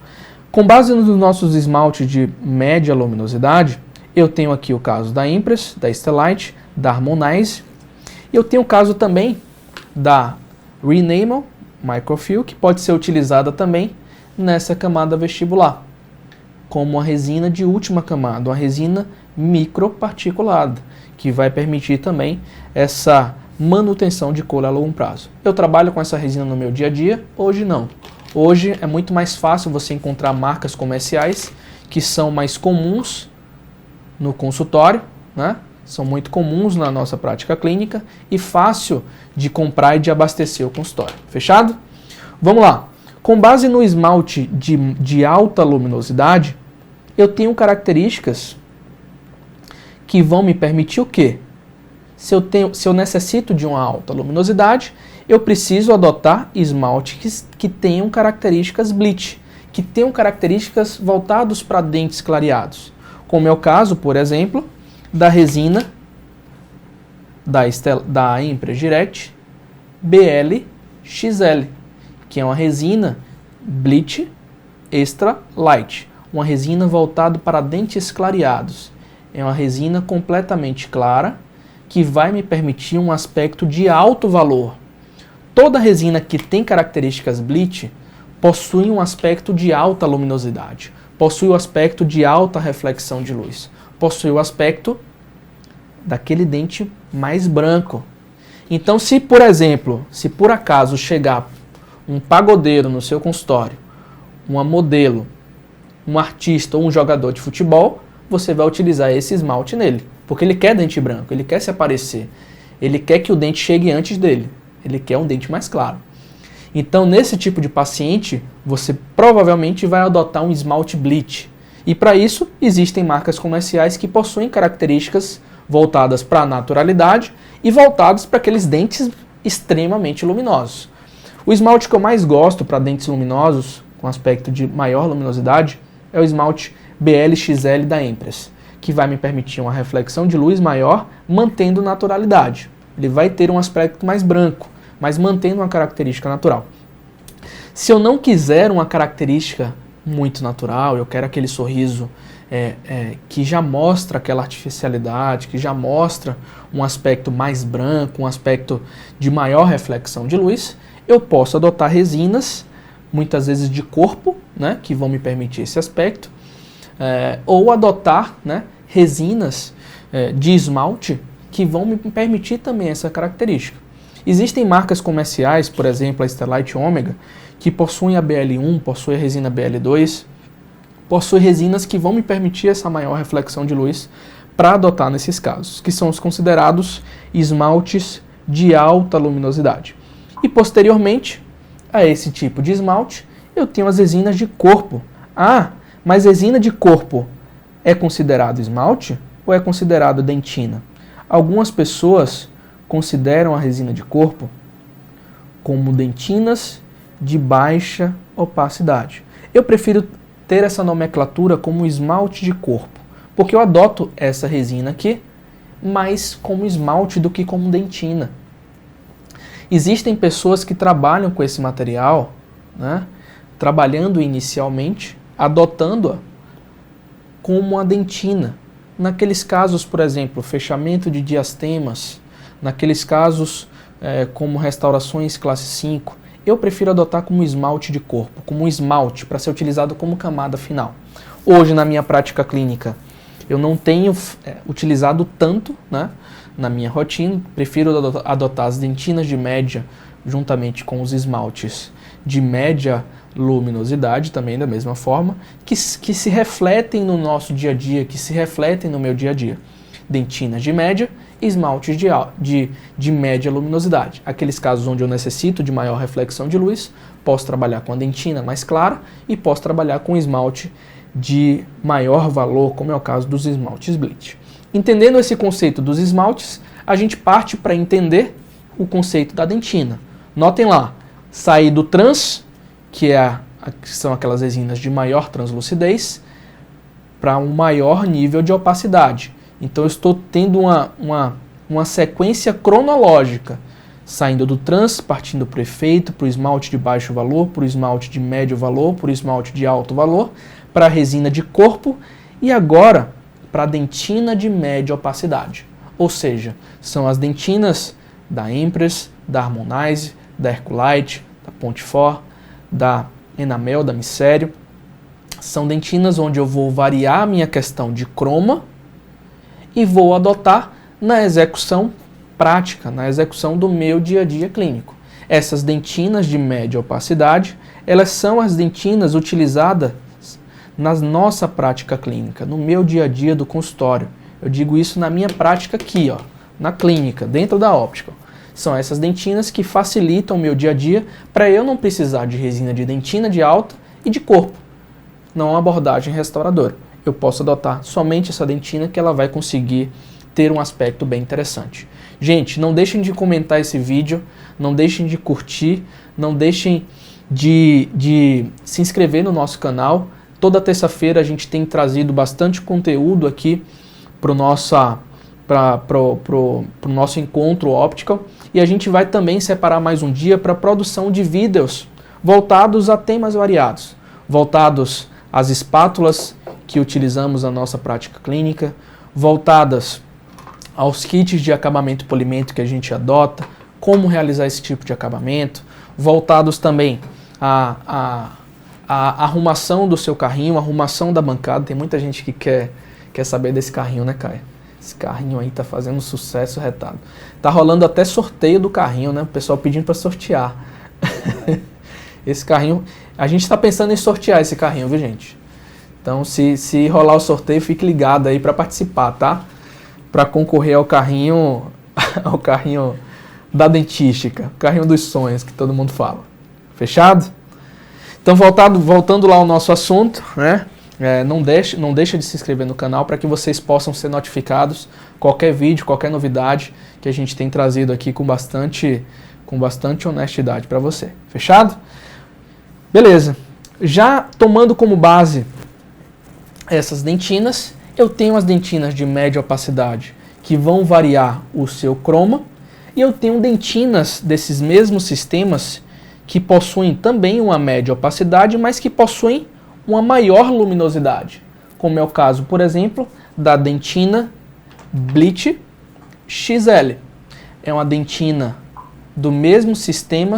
Com base nos nossos esmaltes de média luminosidade, eu tenho aqui o caso da Impress, da Stellite, da Harmonize, e eu tenho o caso também da Renamel Microfill, que pode ser utilizada também nessa camada vestibular, como uma resina de última camada, uma resina microparticulada, que vai permitir também essa manutenção de cor a longo prazo. Eu trabalho com essa resina no meu dia a dia, hoje não. Hoje é muito mais fácil você encontrar marcas comerciais que são mais comuns no consultório, né? São muito comuns na nossa prática clínica e fácil de comprar e de abastecer o consultório. Fechado? Vamos lá. Com base no esmalte de alta luminosidade, eu tenho características que vão me permitir o quê? Se eu necessito de uma alta luminosidade, eu preciso adotar esmaltes que tenham características bleach, que tenham características voltadas para dentes clareados. Como é o caso, por exemplo, da resina da Impress Direct BL-XL, que é uma resina bleach extra light, uma resina voltada para dentes clareados. É uma resina completamente clara que vai me permitir um aspecto de alto valor. Toda resina que tem características bleach possui um aspecto de alta luminosidade, possui o aspecto de alta reflexão de luz, possui o aspecto daquele dente mais branco. Então, se por exemplo, se por acaso chegar um pagodeiro no seu consultório, uma modelo, um artista ou um jogador de futebol, você vai utilizar esse esmalte nele, porque ele quer dente branco, ele quer se aparecer, ele quer que o dente chegue antes dele, ele quer um dente mais claro. Então, nesse tipo de paciente, você provavelmente vai adotar um esmalte bleach. E para isso, existem marcas comerciais que possuem características voltadas para a naturalidade e voltadas para aqueles dentes extremamente luminosos. O esmalte que eu mais gosto para dentes luminosos, com aspecto de maior luminosidade, é o esmalte BL-XL da Impress, que vai me permitir uma reflexão de luz maior, mantendo naturalidade. Ele vai ter um aspecto mais branco, mas mantendo uma característica natural. Se eu não quiser uma característica muito natural, eu quero aquele sorriso que já mostra aquela artificialidade, que já mostra um aspecto mais branco, um aspecto de maior reflexão de luz, eu posso adotar resinas, muitas vezes de corpo, né, que vão me permitir esse aspecto, ou adotar, né, resinas de esmalte que vão me permitir também essa característica. Existem marcas comerciais, por exemplo, a Stellite Omega, que possuem a BL1, possui a resina BL2, possui resinas que vão me permitir essa maior reflexão de luz para adotar nesses casos, que são os considerados esmaltes de alta luminosidade. E posteriormente a esse tipo de esmalte, eu tenho as resinas de corpo. Ah, mas resina de corpo é considerado esmalte ou é considerado dentina? Algumas pessoas consideram a resina de corpo como dentinas de baixa opacidade. Eu prefiro ter essa nomenclatura como esmalte de corpo, porque eu adoto essa resina aqui mais como esmalte do que como dentina. Existem pessoas que trabalham com esse material, né, trabalhando inicialmente, adotando-a como a dentina. Naqueles casos, por exemplo, fechamento de diastemas, naqueles casos como restaurações classe 5, eu prefiro adotar como esmalte de corpo, como um esmalte para ser utilizado como camada final. Hoje, na minha prática clínica, eu não tenho utilizado tanto, né, na minha rotina, prefiro adotar as dentinas de média juntamente com os esmaltes de média luminosidade, também da mesma forma, que se refletem no nosso dia a dia, que se refletem no meu dia a dia. Dentinas de média, esmaltes de média luminosidade. Aqueles casos onde eu necessito de maior reflexão de luz, posso trabalhar com a dentina mais clara e posso trabalhar com esmalte de maior valor, como é o caso dos esmaltes Bleach. Entendendo esse conceito dos esmaltes, a gente parte para entender o conceito da dentina. Notem lá, sair do trans, que são aquelas resinas de maior translucidez, para um maior nível de opacidade. Então eu estou tendo uma sequência cronológica, saindo do trans, partindo para o efeito, para o esmalte de baixo valor, para o esmalte de médio valor, para o esmalte de alto valor, para a resina de corpo e agora para a dentina de média opacidade. Ou seja, são as dentinas da Empress, da Harmonize, da Herculite, da Pontefor, da Enamel, da Micério. São dentinas onde eu vou variar a minha questão de croma e vou adotar na execução prática, na execução do meu dia a dia clínico. Essas dentinas de média opacidade, elas são as dentinas utilizadas na nossa prática clínica, no meu dia a dia do consultório. Eu digo isso na minha prática aqui, ó, na clínica, dentro da óptica. São essas dentinas que facilitam o meu dia a dia para eu não precisar de resina de dentina de alta e de corpo. Não uma abordagem restauradora. Eu posso adotar somente essa dentina que ela vai conseguir ter um aspecto bem interessante. Gente, não deixem de comentar esse vídeo, não deixem de curtir, não deixem de se inscrever no nosso canal. Toda terça-feira a gente tem trazido bastante conteúdo aqui para o nosso encontro Optical e a gente vai também separar mais um dia para a produção de vídeos voltados a temas variados, voltados às espátulas que utilizamos na nossa prática clínica, voltadas aos kits de acabamento polimento que a gente adota, como realizar esse tipo de acabamento, voltados também à arrumação do seu carrinho, a arrumação da bancada. Tem muita gente que quer saber desse carrinho, né, Caio? Esse carrinho aí tá fazendo sucesso retado. Tá rolando até sorteio do carrinho, né? O pessoal pedindo para sortear. Esse carrinho, a gente está pensando em sortear esse carrinho, viu, gente? Então, se rolar o sorteio, fique ligado aí para participar, tá? Para concorrer ao carrinho da dentística, o carrinho dos sonhos que todo mundo fala. Fechado? Então, voltando lá ao nosso assunto, né? Não deixa de se inscrever no canal para que vocês possam ser notificados qualquer vídeo, qualquer novidade que a gente tem trazido aqui com bastante honestidade para você. Fechado? Beleza. Já tomando como base essas dentinas, eu tenho as dentinas de média opacidade que vão variar o seu croma e eu tenho dentinas desses mesmos sistemas que possuem também uma média opacidade, mas que possuem uma maior luminosidade, como é o caso, por exemplo, da dentina Bleach XL. É uma dentina do mesmo sistema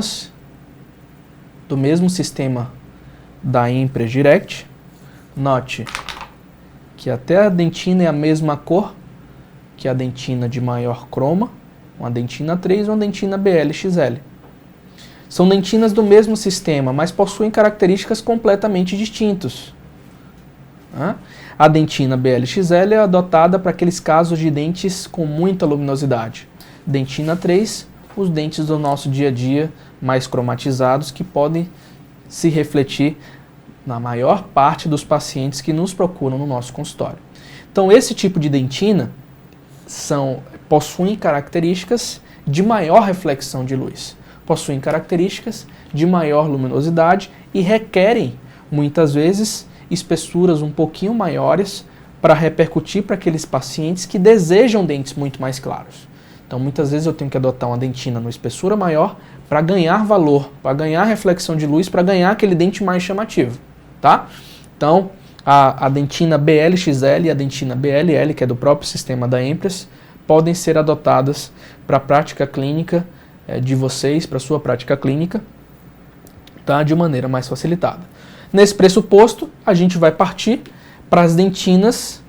da Empress Direct. Note que até a dentina é a mesma cor que a dentina de maior croma, uma dentina 3 e uma dentina BL XL. São dentinas do mesmo sistema, mas possuem características completamente distintas. A dentina BL-XL é adotada para aqueles casos de dentes com muita luminosidade. Dentina 3, os dentes do nosso dia a dia mais cromatizados que podem se refletir na maior parte dos pacientes que nos procuram no nosso consultório. Então esse tipo de dentina possuem características de maior reflexão de luz. Possuem características de maior luminosidade e requerem, muitas vezes, espessuras um pouquinho maiores para repercutir para aqueles pacientes que desejam dentes muito mais claros. Então, muitas vezes eu tenho que adotar uma dentina numa espessura maior para ganhar valor, para ganhar reflexão de luz, para ganhar aquele dente mais chamativo, tá? Então, a dentina BLXL e a dentina BLL, que é do próprio sistema da Empress, podem ser adotadas para a prática clínica de vocês, para a sua prática clínica, tá? De maneira mais facilitada. Nesse pressuposto, a gente vai partir para as dentinas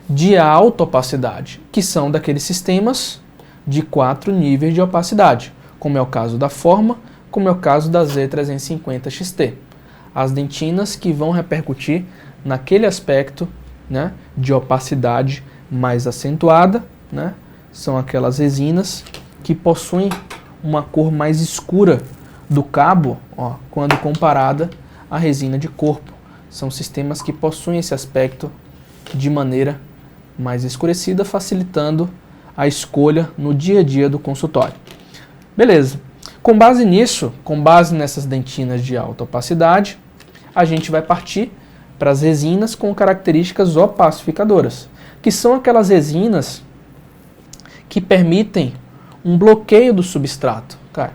de alta opacidade, que são daqueles sistemas de 4 níveis de opacidade, como é o caso da Forma, como é o caso da Z350 XT. As dentinas que vão repercutir naquele aspecto, né, de opacidade mais acentuada, né, são aquelas resinas que possuem uma cor mais escura do cabo, ó, quando comparada à resina de corpo. São sistemas que possuem esse aspecto de maneira mais escurecida, facilitando a escolha no dia a dia do consultório. Beleza. Com base nisso, com base nessas dentinas de alta opacidade, a gente vai partir para as resinas com características opacificadoras, que são aquelas resinas que permitem um bloqueio do substrato, cara,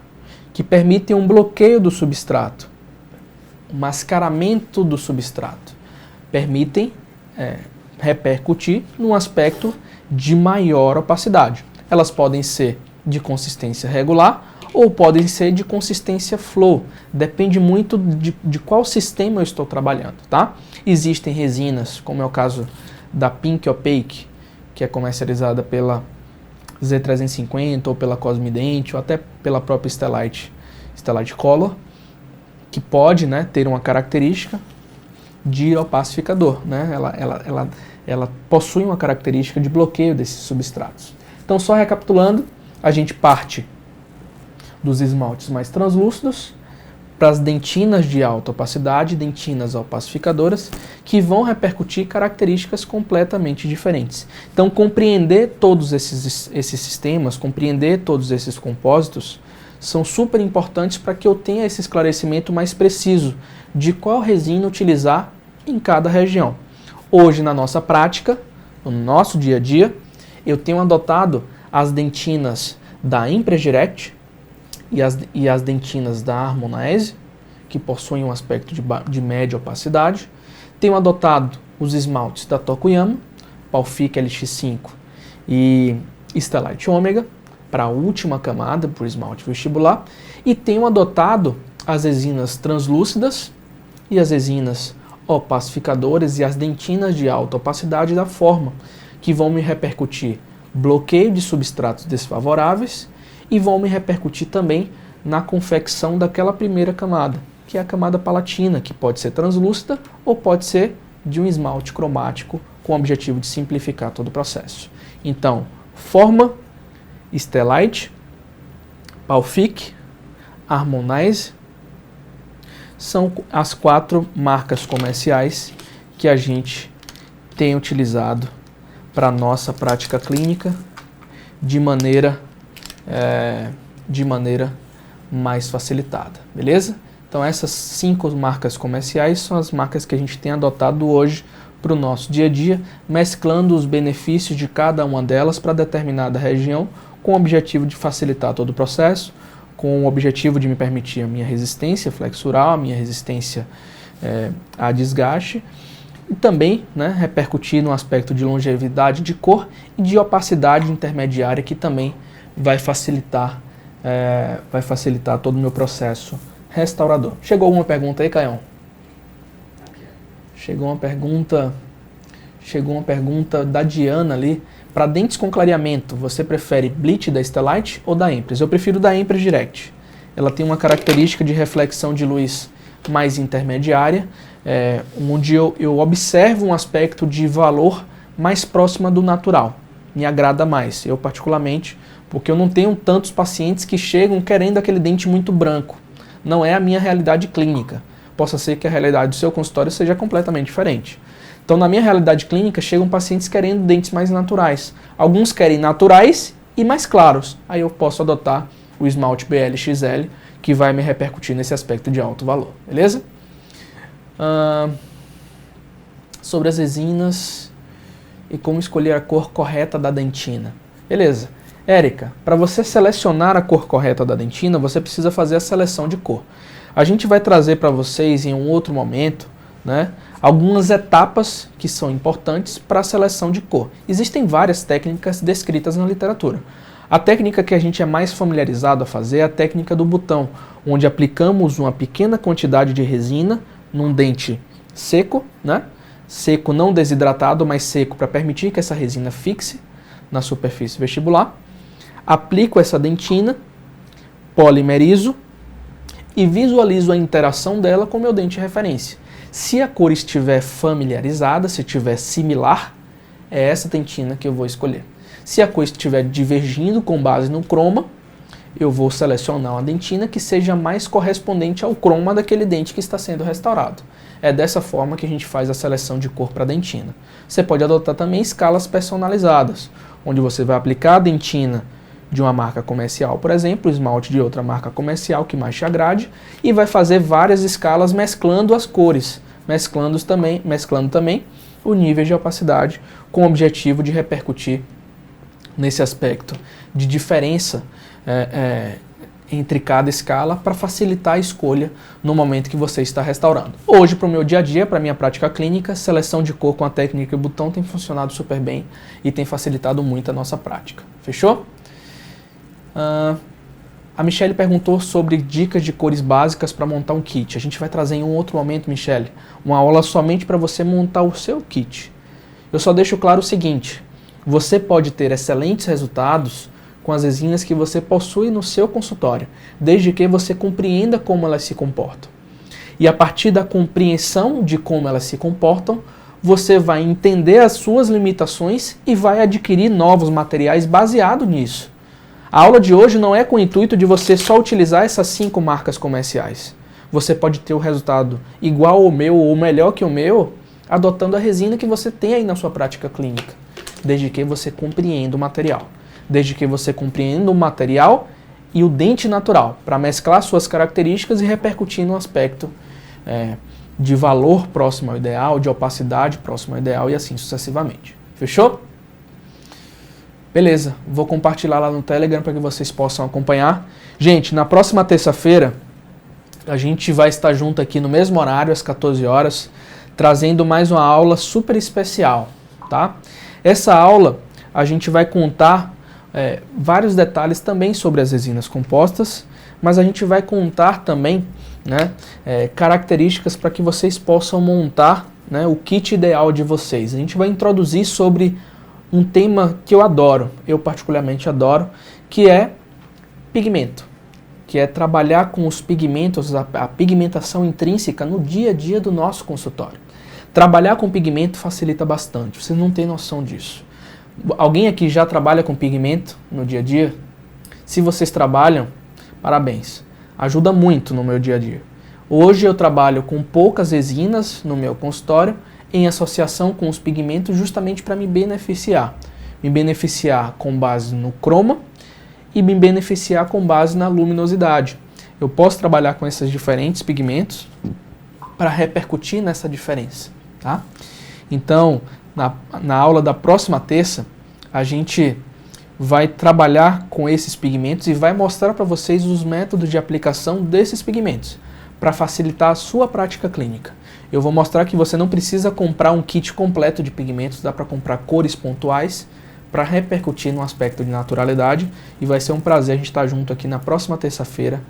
que permitem um bloqueio do substrato, um mascaramento do substrato, permitem repercutir num aspecto de maior opacidade. Elas podem ser de consistência regular ou podem ser de consistência flow. Depende muito de qual sistema eu estou trabalhando, tá? Existem resinas, como é o caso da Pink Opaque, que é comercializada pela Z350 ou pela Cosmident ou até pela própria Stellite Color, que pode, né, ter uma característica de opacificador, né? Ela possui uma característica de bloqueio desses substratos. Então, só recapitulando, a gente parte dos esmaltes mais translúcidos para as dentinas de alta opacidade, dentinas opacificadoras, que vão repercutir características completamente diferentes. Então, compreender todos esses sistemas, compreender todos esses compósitos, são super importantes para que eu tenha esse esclarecimento mais preciso de qual resina utilizar em cada região. Hoje, na nossa prática, no nosso dia a dia, eu tenho adotado as dentinas da Empress Direct e as dentinas da Harmonize, que possuem um aspecto de média opacidade. Tenho adotado os esmaltes da Tokuyama, Palfic LX5 e Stellite Omega, para a última camada, para o esmalte vestibular. E tenho adotado as resinas translúcidas e as resinas opacificadoras e as dentinas de alta opacidade da Forma, que vão me repercutir bloqueio de substratos desfavoráveis e vão me repercutir também na confecção daquela primeira camada, que é a camada palatina, que pode ser translúcida ou pode ser de um esmalte cromático com o objetivo de simplificar todo o processo. Então, Forma, Stellite, Palfic, Harmonize são as 4 marcas comerciais que a gente tem utilizado para a nossa prática clínica de maneira mais facilitada, beleza? Então essas 5 marcas comerciais são as marcas que a gente tem adotado hoje para o nosso dia a dia, mesclando os benefícios de cada uma delas para determinada região, com o objetivo de facilitar todo o processo, com o objetivo de me permitir a minha resistência flexural, a minha resistência a desgaste, e também, né, repercutir no aspecto de longevidade de cor e de opacidade intermediária, que também vai facilitar todo o meu processo restaurador. Chegou alguma pergunta aí, Caião? Chegou uma pergunta da Diana ali. Para dentes com clareamento, você prefere bleach da Stellite ou da Empress? Eu prefiro da Empress Direct. Ela tem uma característica de reflexão de luz mais intermediária, onde eu observo um aspecto de valor mais próximo do natural. Me agrada mais, eu particularmente, porque eu não tenho tantos pacientes que chegam querendo aquele dente muito branco. Não é a minha realidade clínica. Possa ser que a realidade do seu consultório seja completamente diferente. Então, na minha realidade clínica, chegam pacientes querendo dentes mais naturais. Alguns querem naturais e mais claros. Aí eu posso adotar o esmalte BL-XL, que vai me repercutir nesse aspecto de alto valor, beleza? Sobre as resinas e como escolher a cor correta da dentina. Beleza. Érica, para você selecionar a cor correta da dentina, você precisa fazer a seleção de cor. A gente vai trazer para vocês em um outro momento, né, algumas etapas que são importantes para a seleção de cor. Existem várias técnicas descritas na literatura. A técnica que a gente é mais familiarizado a fazer é a técnica do botão, onde aplicamos uma pequena quantidade de resina num dente seco, né? Seco não desidratado, mas seco para permitir que essa resina fixe na superfície vestibular. Aplico essa dentina, polimerizo e visualizo a interação dela com o meu dente de referência. Se a cor estiver familiarizada, se estiver similar, é essa dentina que eu vou escolher. Se a cor estiver divergindo com base no croma, eu vou selecionar uma dentina que seja mais correspondente ao croma daquele dente que está sendo restaurado. É dessa forma que a gente faz a seleção de cor para a dentina. Você pode adotar também escalas personalizadas, onde você vai aplicar a dentina de uma marca comercial, por exemplo, o esmalte de outra marca comercial que mais te agrade, e vai fazer várias escalas mesclando as cores, mesclando também o nível de opacidade, com o objetivo de repercutir nesse aspecto de diferença entre cada escala para facilitar a escolha no momento que você está restaurando. Hoje, para o meu dia a dia, para a minha prática clínica, seleção de cor com a técnica e botão tem funcionado super bem e tem facilitado muito a nossa prática. Fechou? A Michelle perguntou sobre dicas de cores básicas para montar um kit. A gente vai trazer em um outro momento, Michelle, uma aula somente para você montar o seu kit. Eu só deixo claro o seguinte: você pode ter excelentes resultados com as resinas que você possui no seu consultório, desde que você compreenda como elas se comportam. E a partir da compreensão de como elas se comportam, você vai entender as suas limitações e vai adquirir novos materiais baseado nisso. A aula de hoje não é com o intuito de você só utilizar essas 5 marcas comerciais. Você pode ter o resultado igual ao meu ou melhor que o meu, adotando a resina que você tem aí na sua prática clínica, desde que você compreenda o material. Desde que você compreenda o material e o dente natural, para mesclar suas características e repercutir no aspecto de valor próximo ao ideal, de opacidade próximo ao ideal e assim sucessivamente. Fechou? Beleza, vou compartilhar lá no Telegram para que vocês possam acompanhar. Gente, na próxima terça-feira, a gente vai estar junto aqui no mesmo horário, às 14 horas, trazendo mais uma aula super especial, tá? Essa aula, a gente vai contar vários detalhes também sobre as resinas compostas, mas a gente vai contar também, né, características para que vocês possam montar, né, o kit ideal de vocês. A gente vai introduzir sobre um tema que eu adoro, eu particularmente adoro, que é pigmento, que é trabalhar com os pigmentos, a pigmentação intrínseca no dia a dia do nosso consultório. Trabalhar com pigmento facilita bastante, vocês não têm noção disso. Alguém aqui já trabalha com pigmento no dia a dia? Se vocês trabalham, parabéns. Ajuda muito no meu dia a dia. Hoje eu trabalho com poucas resinas no meu consultório, em associação com os pigmentos, justamente para me beneficiar. Me beneficiar com base no croma e me beneficiar com base na luminosidade. Eu posso trabalhar com esses diferentes pigmentos para repercutir nessa diferença, tá? Então, na aula da próxima terça, a gente vai trabalhar com esses pigmentos e vai mostrar para vocês os métodos de aplicação desses pigmentos, para facilitar a sua prática clínica. Eu vou mostrar que você não precisa comprar um kit completo de pigmentos, dá para comprar cores pontuais para repercutir no aspecto de naturalidade, e vai ser um prazer a gente estar junto aqui na próxima terça-feira,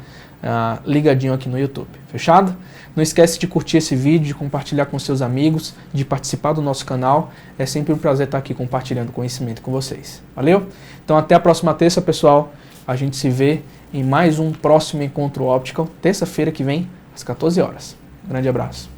ligadinho aqui no YouTube. Fechado? Não esquece de curtir esse vídeo, de compartilhar com seus amigos, de participar do nosso canal. É sempre um prazer estar aqui compartilhando conhecimento com vocês. Valeu? Então até a próxima terça, pessoal. A gente se vê em mais um próximo Encontro Optical, terça-feira que vem, às 14 horas. Grande abraço.